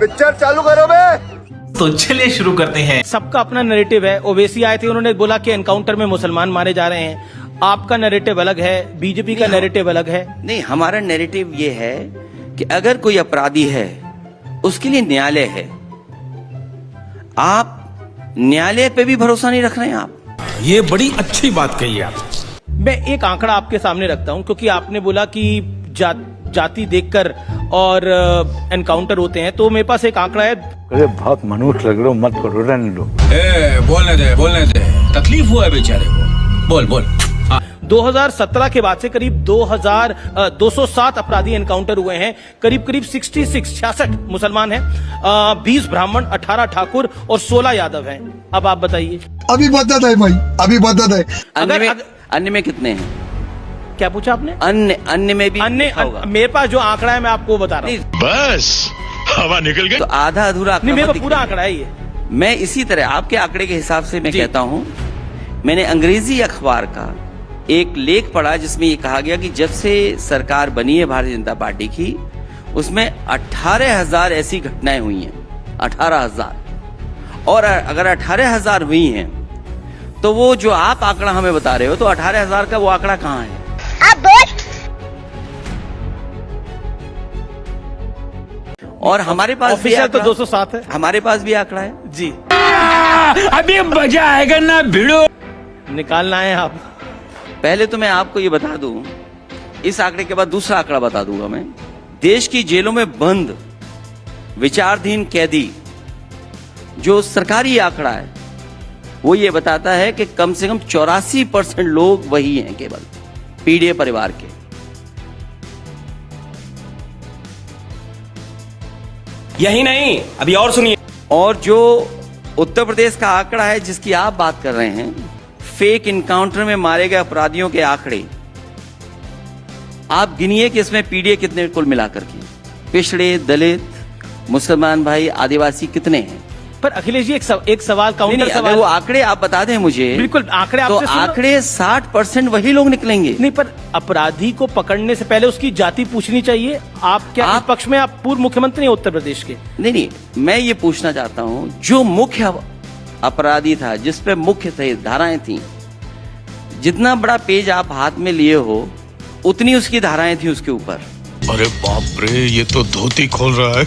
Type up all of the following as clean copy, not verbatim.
Picture चालू करो बे। तो चलिए शुरू करते हैं। सबका अपना नैरेटिव है। ओवैसी आए थे, उन्होंने बोला कि एनकाउंटर में मुसलमान मारे जा रहे हैं। आपका नैरेटिव अलग है, बीजेपी का नैरेटिव अलग है। नहीं, हमारा नैरेटिव ये है कि अगर कोई अपराधी है उसके लिए न्यायालय है। आप न्यायालय पे भी भरोसा नहीं रख रहे हैं। आप ये बड़ी अच्छी बात कही आप। मैं एक आंकड़ा आपके सामने रखता हूं, क्योंकि आपने बोला कि जाति देखकर और एनकाउंटर होते हैं, तो मेरे पास एक आंकड़ा है। अरे बहुत मनुष्य लग रहे हो, मत करो, रहने दो। बोलने दे, तकलीफ हुआ है बेचारे को। बोल 2017 के बाद से करीब 207 अपराधी एनकाउंटर हुए हैं। करीब 66 मुसलमान हैं, 20 ब्राह्मण, 18 ठाकुर और 16 यादव हैं। अब आप बताइए। अभी बता है भाई, अभी बता है। अन्य में कितने हैं? क्या पूछा आपने? अन्य में भी लिखा होगा। मेरे पास जो आंकड़ा है मैं आपको बता रहा हूँ। बस हवा निकल गई। तो आधा अधूरा नहीं, मेरे पास पूरा आंकड़ा है ये। मैं इसी तरह आपके आंकड़े के हिसाब से मैं कहता हूँ, मैंने अंग्रेजी अखबार का एक लेख पढ़ा जिसमें ये कहा गया कि जब से सरकार बनी है भारतीय जनता पार्टी की, उसमें 18,000 ऐसी घटनाएं हुई हैं। 18,000। और अगर 18,000 हुई हैं तो वो जो आप आंकड़ा हमें बता रहे हो, तो 18,000 का वो आंकड़ा कहाँ है? और हमारे पास भी ऑफिशियल तो 207 है। हमारे पास भी आंकड़ा है जी। अभी मजा आएगा ना भिड़ो। निकालना है आप। पहले तो मैं आपको ये बता दूं, इस आंकड़े के बाद दूसरा आंकड़ा बता दूंगा मैं। देश की जेलों में बंद विचाराधीन कैदी, जो सरकारी आंकड़ा है, वो ये बताता है कि कम से कम 84% लोग वही हैं, केवल पीड़ित परिवार के। यही नहीं, अभी और सुनिए। और जो उत्तर प्रदेश का आंकड़ा है जिसकी आप बात कर रहे हैं, फेक इनकाउंटर में मारे गए अपराधियों के आंकड़े, आप गिनिए कि इसमें पीड़ित कितने कुल मिलाकर के, पिछड़े, दलित, मुसलमान भाई, आदिवासी कितने हैं? पर अखिलेश जी एक सवाल, काउंटर सवाल। अगर वो आंकड़े आप बता दें मुझे। बिल्कुल, आंकड़े तो आपसे आंकड़े 60% वही लोग निकलेंगे। नहीं, पर अपराधी को पकड़ने से पहले उसकी जाति पूछनी चाहिए। आप क्या इस पक्ष में? आप पूर्व मुख्यमंत्री हैं उत्तर प्रदेश के। नहीं, मैं ये पूछना चाहता हूँ, जो मुख्य अपराधी था, जिस पे मुख्य थे धाराएं थी, जितना बड़ा पेज आप हाथ में लिए हो उतनी उसकी धाराएं थी उसके ऊपर। अरे बाप रे, ये तो धोती खोल रहा है।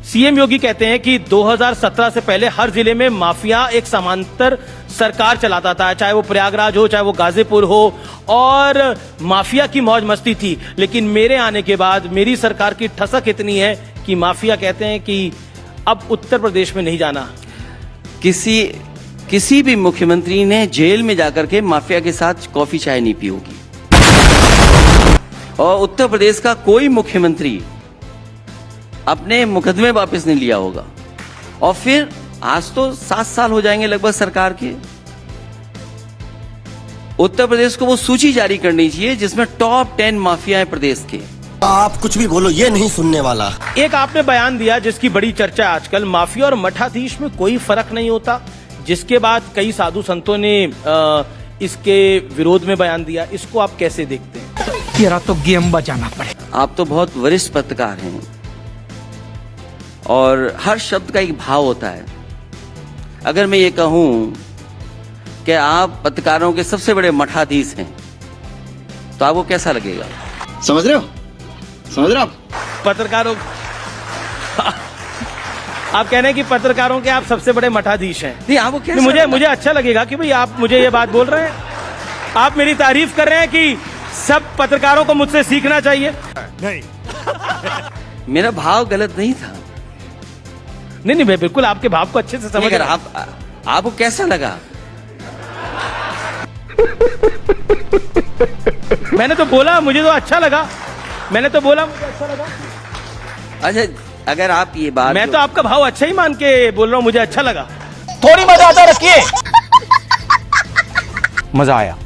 सीएम योगी कहते हैं कि 2017 से पहले हर जिले में माफिया एक समांतर सरकार चलाता था, चाहे वो प्रयागराज हो, चाहे वो गाजीपुर हो, और माफिया की मौज मस्ती थी। लेकिन मेरे आने के बाद मेरी सरकार की ठसक इतनी है कि माफिया कहते हैं कि अब उत्तर प्रदेश में नहीं जाना। किसी भी मुख्यमंत्री ने जेल में जाकर के माफिया के साथ कॉफी चाय नहीं पी होगी, और उत्तर प्रदेश का कोई मुख्यमंत्री अपने मुकदमे वापस नहीं लिया होगा। और फिर आज तो 7 साल हो जाएंगे लगभग सरकार के। उत्तर प्रदेश को वो सूची जारी करनी चाहिए जिसमें टॉप 10 माफिया है प्रदेश के। आप कुछ भी बोलो, ये नहीं सुनने वाला। एक आपने बयान दिया जिसकी बड़ी चर्चा है आजकल, माफिया और मठाधीश में कोई फर्क नहीं होता, जिसके बाद कई साधु संतों ने इसके विरोध में बयान दिया। इसको आप कैसे देखते हैं? तेरा तो गेम बजाना पड़ेगा। आप तो बहुत वरिष्ठ पत्रकार हैं और हर शब्द का एक भाव होता है। अगर मैं ये कहूं कि आप पत्रकारों के सबसे बड़े मठाधीश हैं, तो आपको कैसा लगेगा? समझ रहे हो? पत्रकारों आप कह रहे हैं कि पत्रकारों के आप सबसे बड़े मठाधीश हैं। नहीं, आपको कैसा मुझे अच्छा लगेगा कि भाई आप मुझे ये बात बोल रहे हैं, आप मेरी तारीफ कर रहे हैं कि सब पत्रकारों को मुझसे सीखना चाहिए। नहीं मेरा भाव गलत नहीं था। नहीं, मैं बिल्कुल आपके भाव को अच्छे से समझ रहा हूं। आपको कैसा लगा? मैंने तो बोला मुझे तो अच्छा लगा। मैंने तो बोला मुझे अच्छा लगा। अच्छा, अगर आप ये बात, मैं तो आपका भाव अच्छा ही मान के बोल रहा हूँ, मुझे अच्छा लगा। थोड़ी मजा आता रखिए। मजा आया।